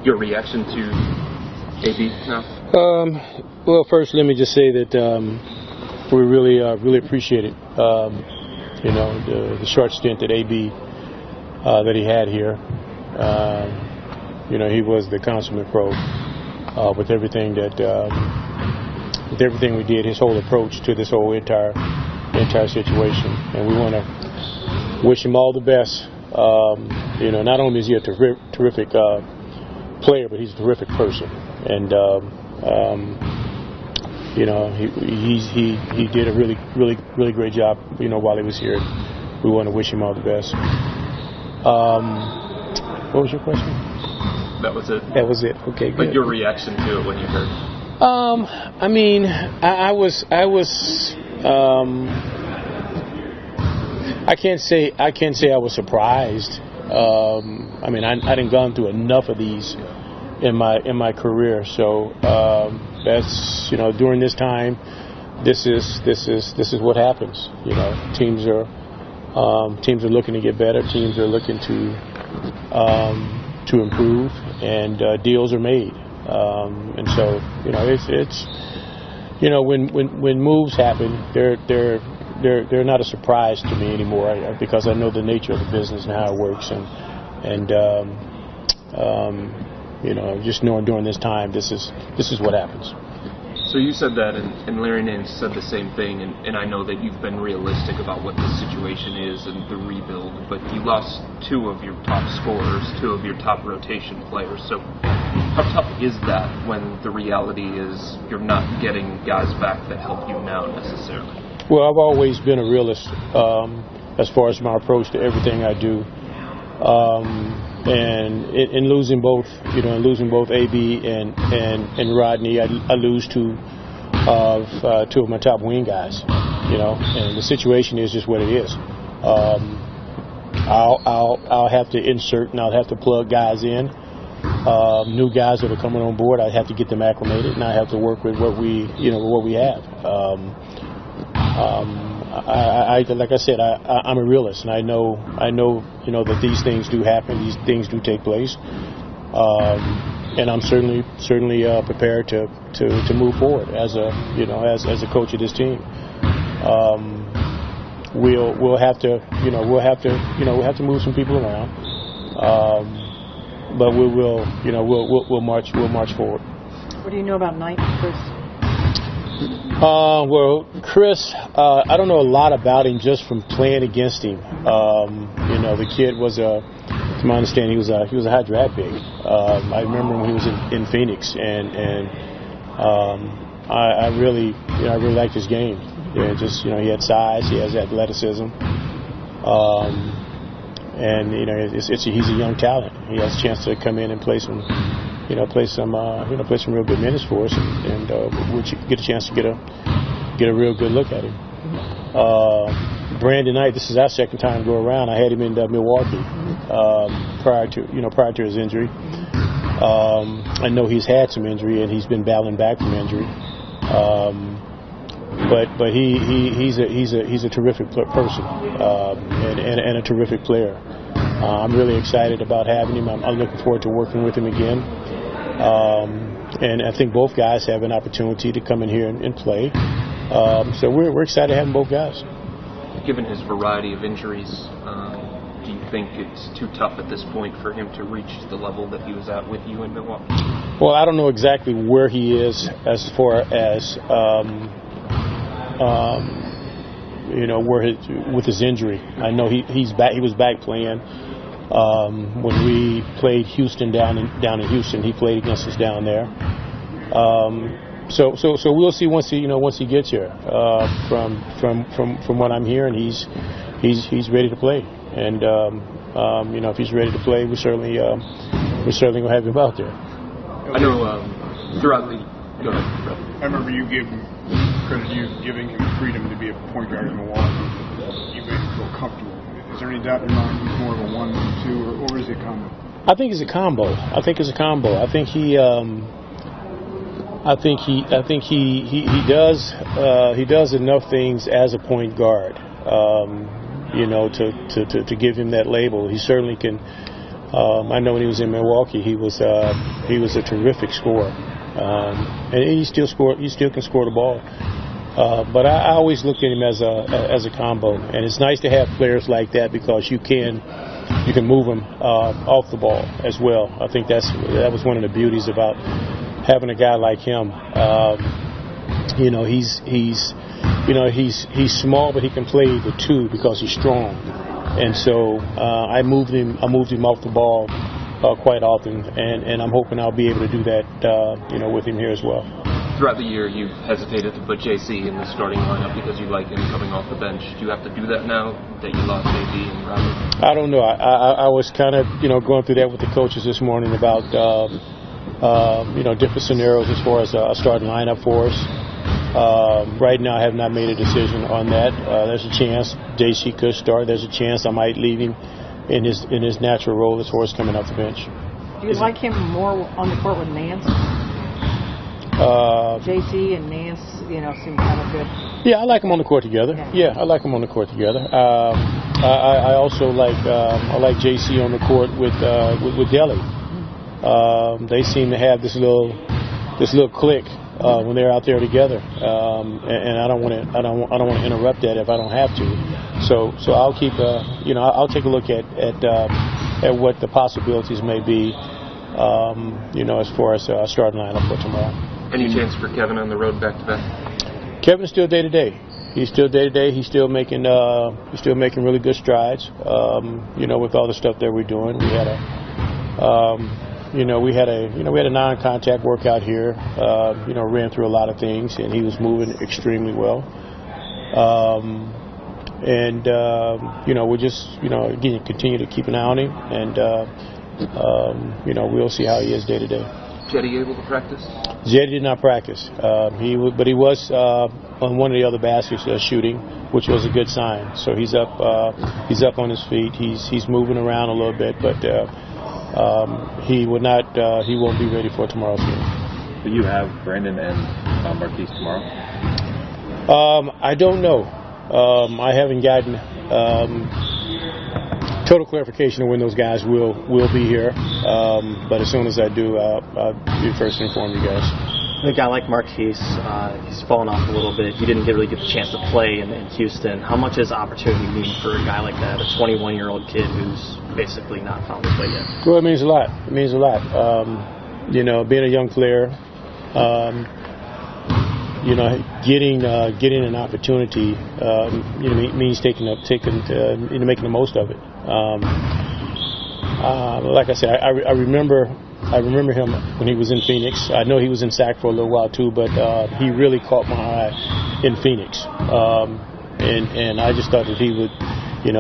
Your reaction to AB now? Well, first, let me just say that we really appreciate it. The short stint that AB that he had here. He was the consummate pro with everything we did. His whole approach to this whole entire situation, and we want to wish him all the best. Not only is he a terrific player, but he's a terrific person, and he did a really great job. While he was here, we want to wish him all the best. What was your question? That was it. That was it. Okay, good. But your reaction to it when you heard? I can't say I was surprised. I didn't gone through enough of these in my career, so that's during this time, this is what happens. Teams are looking to get better. Teams are looking to improve, and deals are made. And so it's when moves happen, they're not a surprise to me anymore, because I know the nature of the business and how it works, and just knowing during this time, this is what happens. So you said that, and Larry Nance said the same thing, and I know that you've been realistic about what the situation is and the rebuild, but you lost two of your top scorers, two of your top rotation players. So how tough is that when the reality is you're not getting guys back that help you now necessarily? Well, I've always been a realist as far as my approach to everything I do. And in losing both AB and Rodney, I lose two of my top wing guys. And the situation is just what it is. I'll have to insert and I'll have to plug guys in, new guys that are coming on board. I have to get them acclimated, and I have to work with what we have. Like I said, I'm a realist, and I know that these things do happen, these things do take place, and I'm certainly prepared to move forward as a coach of this team. We'll have to move some people around, but we'll march forward. What do you know about Knight, Chris? Well, Chris, I don't know a lot about him just from playing against him. The kid was to my understanding, he was a high draft pick. I remember when he was in Phoenix, and I really liked his game. He had size, he has athleticism, and he's a young talent. He has a chance to come in and play some real good minutes for us, and we'll get a chance to get a real good look at him. Brandon Knight, this is our second time to go around. I had him in Milwaukee prior to his injury. I know he's had some injury, and he's been battling back from injury. But he's a terrific person and a terrific player. I'm really excited about having him. I'm looking forward to working with him again. And I think both guys have an opportunity to come in here and play. So we're excited to have both guys. Given his variety of injuries, do you think it's too tough at this point for him to reach the level that he was at with you in Milwaukee? Well, I don't know exactly where he is as far as with his injury. I know he's back. He was back playing. When we played Houston down in Houston, he played against us down there. So we'll see once he gets here. From what I'm hearing, he's ready to play, and if he's ready to play, we're certainly gonna have him out there. I know throughout the. Go ahead, Brett. I remember you giving him freedom to be a point guard in Milwaukee. You made him feel comfortable. Is there any doubt in your mind he's more of a 1-2, or is it a combo? I think it's a combo. I think he does enough things as a point guard, to give him that label. He certainly can I know when he was in Milwaukee, he was a terrific scorer, and he still can score the ball. But I always look at him as a combo, and it's nice to have players like that because you can move them off the ball as well. I think that was one of the beauties about having a guy like him. He's small, but he can play the two because he's strong. And so I moved him off the ball quite often, and I'm hoping I'll be able to do that with him here as well. Throughout the year, you've hesitated to put JC in the starting lineup because you like him coming off the bench. Do you have to do that now that you lost JD and Robert? I don't know. I was kind of going through that with the coaches this morning about different scenarios as far as a starting lineup for us. Right now, I have not made a decision on that. There's a chance JC could start. There's a chance I might leave him in his natural role as far as coming off the bench. Do you like him more on the court with Nance? JC and Nance, seem kind of good. Yeah, I like them on the court together. Yeah, I like them on the court together. I also like JC on the court with Delly. They seem to have this little click when they're out there together, and I don't want to interrupt that if I don't have to. So I'll keep I'll take a look at what the possibilities may be, as far as starting lineup for tomorrow. Any chance for Kevin on the road back to back? Kevin's still day to day. He's still day to day. He's still making really good strides. With all the stuff that we're doing, we had a non-contact workout here. Ran through a lot of things, and he was moving extremely well. We're just again continue to keep an eye on him, and we'll see how he is day to day. Jetty able to practice? Jetty did not practice. He was on one of the other baskets shooting, which was a good sign. So he's up on his feet. He's moving around a little bit, but he won't be ready for tomorrow's game. Do you have Brandon and Marquise tomorrow? I don't know. I haven't gotten total clarification of when those guys will be here. But as soon as I do, I'll be first to inform you guys. A guy like Marquise, he's fallen off a little bit. He didn't really get the chance to play in Houston. How much does opportunity mean for a guy like that, a 21-year-old kid who's basically not found his way yet? Well, it means a lot. It means a lot. Being a young player, getting an opportunity, means making the most of it. Like I said, I remember him when he was in Phoenix. I know he was in SAC for a little while too, but he really caught my eye in Phoenix. And I just thought that he would,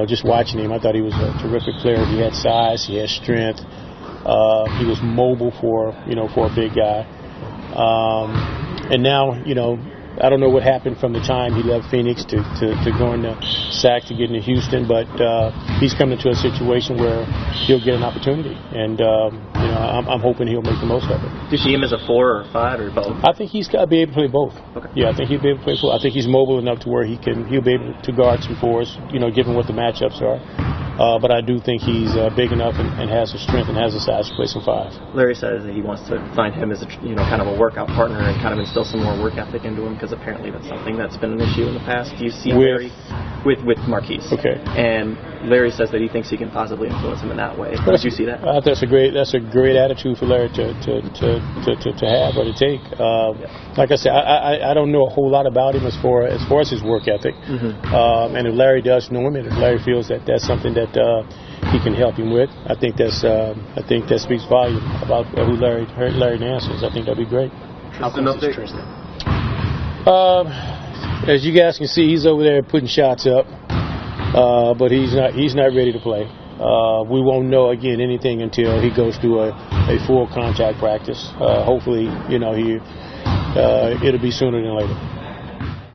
just watching him, I thought he was a terrific player. He had size, he had strength. He was mobile for a big guy. And now, I don't know what happened from the time he left Phoenix to going to SAC to getting to Houston, but he's coming into a situation where he'll get an opportunity, and I'm hoping he'll make the most of it. Do you see him as a 4 or 5 or both? I think he's got to be able to play both. Okay. Yeah, I think he'll be able to play both. I think he's mobile enough to where he'll be able to guard some 4s, given what the matchups are. But I do think he's big enough and has the strength and has the size to play some 5. Larry says that he wants to find him as a kind of a workout partner and kind of instill some more work ethic into him, because apparently that's something that's been an issue in the past. Do you see Larry with Marquise? Okay. And Larry says that he thinks he can possibly influence him in that way. Did you see that? That's a great attitude for Larry to have or to take. Like I said, I don't know a whole lot about him as far as his work ethic. Mm-hmm. And if Larry does know him, and if Larry feels that that's something that he can help him with, I think that speaks volume about who Larry Nance is. I think that'd be great. How close is Tristan? As you guys can see, he's over there putting shots up, but he's not ready to play. We won't know again anything until he goes through a full contact practice. Hopefully, it'll be sooner than later.